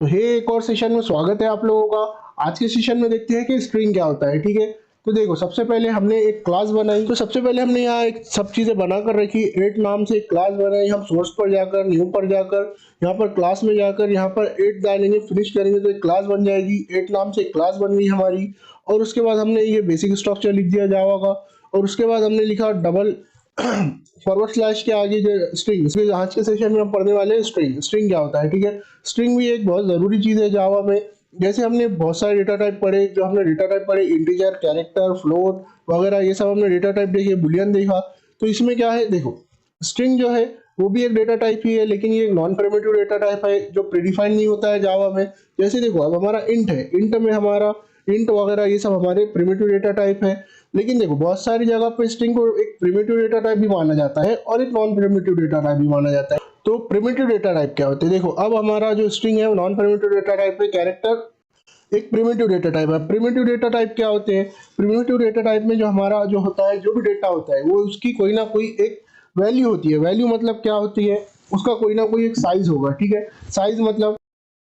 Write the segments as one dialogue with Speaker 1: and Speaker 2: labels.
Speaker 1: तो हे एक और सेशन में स्वागत है आप लोगों का। आज के सेशन में देखते हैं कि स्ट्रिंग क्या होता है। ठीक है, तो देखो सबसे पहले हमने एक क्लास बनाई। तो सबसे पहले हमने यहाँ एक सब चीजें बना कर रखी। एट नाम से एक क्लास बनाई। हम सोर्स पर जाकर, न्यू पर जाकर, यहाँ पर क्लास में जाकर यहाँ पर एट डालेंगे, फिनिश करेंगे तो एक क्लास बन जाएगी। एट नाम से एक क्लास बन गई हमारी। और उसके बाद हमने ये बेसिक स्ट्रक्चर लिख दिया जावा का। और उसके बाद हमने लिखा डबल फॉरवर्ड स्लैश के आगे जो स्ट्रिंग। आज के सेशन में हम पढ़ने वाले हैं स्ट्रिंग। स्ट्रिंग क्या होता है। ठीक है, स्ट्रिंग भी एक बहुत ज़रूरी चीज़ है जावा में। जैसे हमने बहुत सारे डेटा टाइप पढ़े, जो हमने डेटा टाइप पढ़े इंटीजर, कैरेक्टर, फ्लोट वगैरह, ये सब हमने डेटा टाइप देखे, बुलियन देखा। तो इसमें क्या है, देखो स्ट्रिंग जो है वो भी एक डेटा टाइप ही है, लेकिन ये नॉन प्रिमिटिव डेटा टाइप है जो प्रीडिफाइंड नहीं होता है जावा में। जैसे देखो अब हमारा इंट है, इंट में हमारा इंट वगैरह ये सब हमारे प्रिमिटिव डेटा टाइप है। लेकिन देखो बहुत सारी जगह पे स्ट्रिंग को एक प्रिमिटिव डेटा टाइप भी माना जाता है और एक नॉन प्रिमिटिव डेटा टाइप भी माना जाता है। तो प्रिमिटिव डेटा टाइप क्या होते हैं, देखो अब हमारा जो स्ट्रिंग है वो नॉन प्रिमिटिव डेटा टाइप है, कैरेक्टर एक प्रिमिटिव डेटा टाइप है। प्रिमिटिव डेटा टाइप क्या होते हैं, प्रिमिटिव डेटा टाइप में जो हमारा जो होता है, जो भी डेटा होता है वो उसकी कोई ना कोई एक वैल्यू होती है। वैल्यू मतलब क्या होती है, उसका कोई ना कोई एक साइज होगा। ठीक है, साइज मतलब,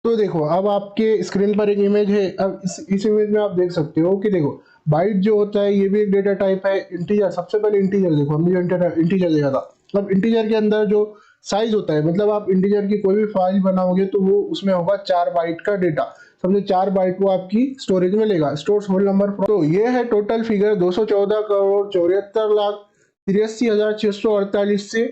Speaker 1: तो देखो अब आपके स्क्रीन पर एक इमेज है। अब इस इमेज में आप देख सकते हो कि देखो बाइट जो होता है ये भी एक डेटा टाइप है। इंटीजर, सबसे पहले इंटीजर देखो, हमने जो इंटीजर देखा था। अब इंटीजर के अंदर जो साइज होता है, मतलब आप इंटीजर की कोई भी फाइल बनाओगे तो वो उसमें होगा 4 बाइट का डेटा। समझे 4 बाइट वो आपकी स्टोरेज में लेगा। Stores whole number. तो ये है टोटल फिगर 214 करोड़ 74 लाख 83,648 से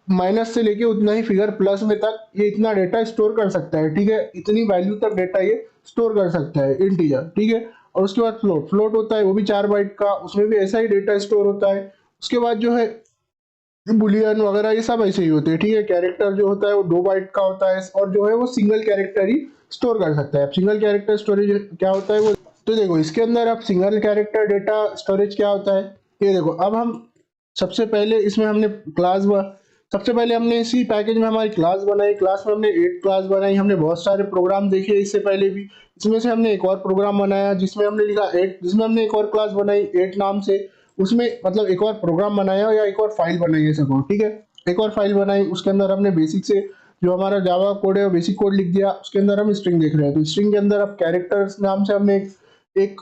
Speaker 1: माइनस से लेके उतना ही फिगर प्लस में तक ये इतना डेटा स्टोर कर सकता है। ठीक है, इतनी वैल्यू तक डेटा ये स्टोर कर सकता है इंटीजर। ठीक है, और उसके बाद फ्लोट, फ्लोट होता है वो भी 4 बाइट का, उसमें भी ऐसा ही डेटा स्टोर होता है। उसके बाद जो है बुलियन वगैरह ये सब ऐसे ही होते हैं। ठीक है, कैरेक्टर जो होता है वो 2 बाइट का होता है और जो है वो सिंगल कैरेक्टर ही स्टोर कर सकता है। अब सिंगल कैरेक्टर स्टोरेज क्या होता है वो, तो देखो इसके अंदर अब सिंगल कैरेक्टर डेटा स्टोरेज क्या होता है, ये देखो अब हम सबसे पहले इसमें हमने क्लास, सबसे पहले हमने इसी पैकेज में हमारी क्लास बनाई। क्लास में हमने 8 क्लास बनाई। हमने बहुत सारे प्रोग्राम देखे इससे पहले भी। इसमें से हमने एक और प्रोग्राम बनाया जिसमें हमने लिखा 8, जिसमें हमने एक और क्लास बनाई 8 नाम से। उसमें मतलब एक और प्रोग्राम बनाया या एक और फाइल बनाई है सको। ठीक है, एक और फाइल बनाई, उसके अंदर हमने बेसिक से जो हमारा जावा कोड है वो बेसिक कोड लिख दिया। उसके अंदर हम स्ट्रिंग देख रहे हैं, तो स्ट्रिंग के अंदर अब कैरेक्टर्स नाम से हमने एक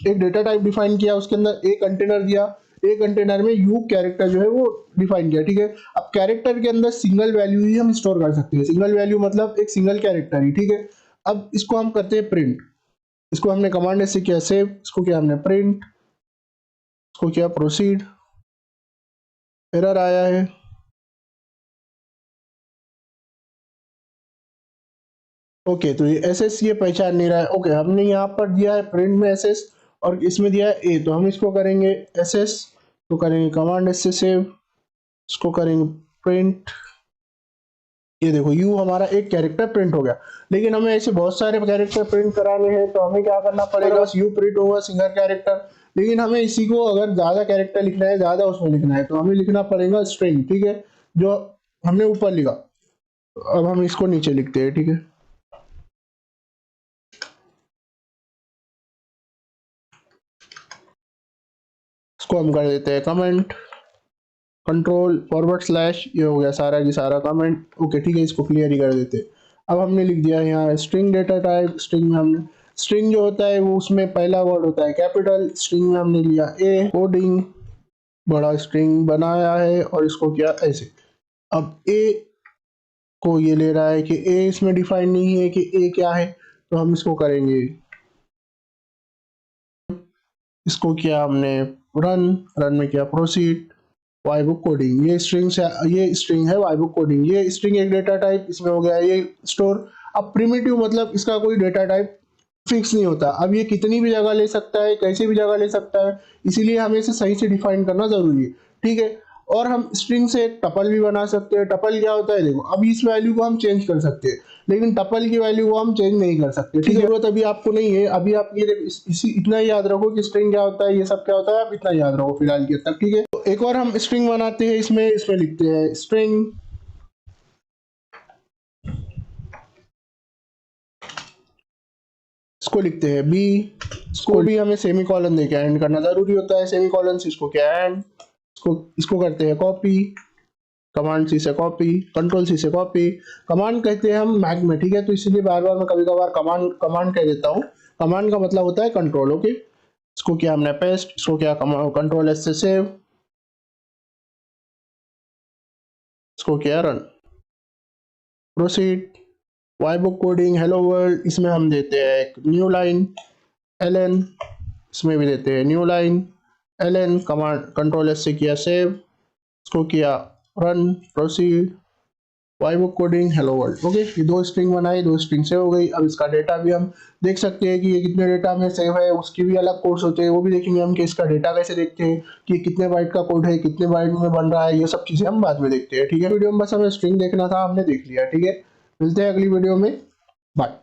Speaker 1: एक डेटा टाइप डिफाइन किया। उसके अंदर एक कंटेनर दिया, एक कंटेनर में यू कैरेक्टर जो है वो डिफाइन किया। ठीक है, अब कैरेक्टर के अंदर सिंगल वैल्यू ही हम स्टोर कर सकते हैं। सिंगल वैल्यू मतलब एक सिंगल कैरेक्टर ही। ठीक है, अब इसको हम करते हैं प्रिंट। इसको हमने कमांड से किया सेव, इसको किया हमने प्रिंट, इसको किया प्रोसीड, एरर आया है। ओके, तो ये एस एस ये पहचान नहीं रहा है। ओके, हमने यहाँ पर दिया है प्रिंट में एस एस और इसमें दिया है ए, तो हम इसको करेंगे एस एस, तो करेंगे कमांड से सेव, इसको करेंगे प्रिंट। ये देखो यू हमारा एक कैरेक्टर प्रिंट हो गया। लेकिन हमें ऐसे बहुत सारे कैरेक्टर प्रिंट कराने हैं तो हमें क्या करना पड़ेगा, बस यू प्रिंट होगा सिंगल कैरेक्टर। लेकिन हमें इसी को अगर ज्यादा कैरेक्टर लिखना है, ज्यादा उसमें लिखना है, तो हमें लिखना पड़ेगा स्ट्रिंग। ठीक है, जो हमने ऊपर लिखा। अब हम इसको नीचे लिखते हैं। ठीक है, इसको हम कर देते हैं कमेंट, कंट्रोल फॉरवर्ड स्लैश, ये हो गया सारा की सारा कमेंट। ओके ठीक है, इसको क्लियर ही कर देते हैं। अब हमने लिख दिया यहाँ स्ट्रिंग डेटा टाइप। स्ट्रिंग में हमने, स्ट्रिंग जो होता है वो उसमें पहला वर्ड होता है कैपिटल। स्ट्रिंग में हमने लिया ए, कोडिंग बड़ा स्ट्रिंग बनाया है और इसको किया ऐसे। अब ए को ये ले रहा है कि ए इसमें डिफाइन नहीं है कि ए क्या है, तो हम इसको करेंगे, इसको किया हमने रन, रन में किया प्रोसीड, वाई बुक कोडिंग। ये स्ट्रिंग से, ये स्ट्रिंग है वाई बुक कोडिंग। ये स्ट्रिंग एक डेटा टाइप इसमें हो गया ये स्टोर। अब प्रिमिटिव मतलब इसका कोई डेटा टाइप फिक्स नहीं होता। अब ये कितनी भी जगह ले सकता है, कैसे भी जगह ले सकता है, इसीलिए हमें इसे सही से डिफाइन करना जरूरी है। ठीक है, और हम स्ट्रिंग से एक टपल भी बना सकते हैं। टपल क्या होता है, देखो अब इस वैल्यू को हम चेंज कर सकते हैं, लेकिन टपल की वैल्यू को हम चेंज नहीं कर सकते। ठीक है, जरूरत अभी आपको नहीं है। अभी आप ये इसी इतना ही याद रखो कि स्ट्रिंग क्या होता है, ये सब क्या होता है, आप इतना याद रखो फिलहाल के तक। ठीक है, तो एक और हम स्ट्रिंग बनाते हैं। इसमें इसमें लिखते हैं स्ट्रिंग, इसको लिखते हैं बी। इसको भी हमें सेमी कॉलन देके एंड करना जरूरी होता है। सेमी कॉलन से इसको क्या एंड, इसको करते हैं कॉपी, कमांड सी से कॉपी, कंट्रोल सी से कॉपी। कमांड कहते हैं हम मैक में, ठीक है, तो इसीलिए बार बार मैं कभी कभार कमांड कमांड कह देता हूँ। कमांड का मतलब होता है कंट्रोल। ओके, इसको किया हमने पेस्ट, इसको किया कंट्रोल एस से सेव, इसको किया run. Proceed, Y book coding hello world, इसमें हम देते हैं एक न्यू लाइन एलएन, इसमें भी देते हैं new line LN, command control S से किया सेव, इसको किया run. Proceed, Y book coding hello world. Okay, ये दो स्ट्रिंग बनाई, दो स्ट्रिंग सेव हो गई। अब इसका डेटा भी हम देख सकते हैं कि ये कितने डेटा में सेव है, उसकी भी अलग कोड्स होते हैं, वो भी देखेंगे हम कि इसका डेटा कैसे देखते हैं कि कितने बाइट का कोड है, कितने बाइट में बन रहा है, ये सब चीज़ें हम बाद में देखते हैं। ठीक है, वीडियो में बस हमें स्ट्रिंग देखना था, हमने देख लिया। ठीक है, मिलते हैं अगली वीडियो में, बाय।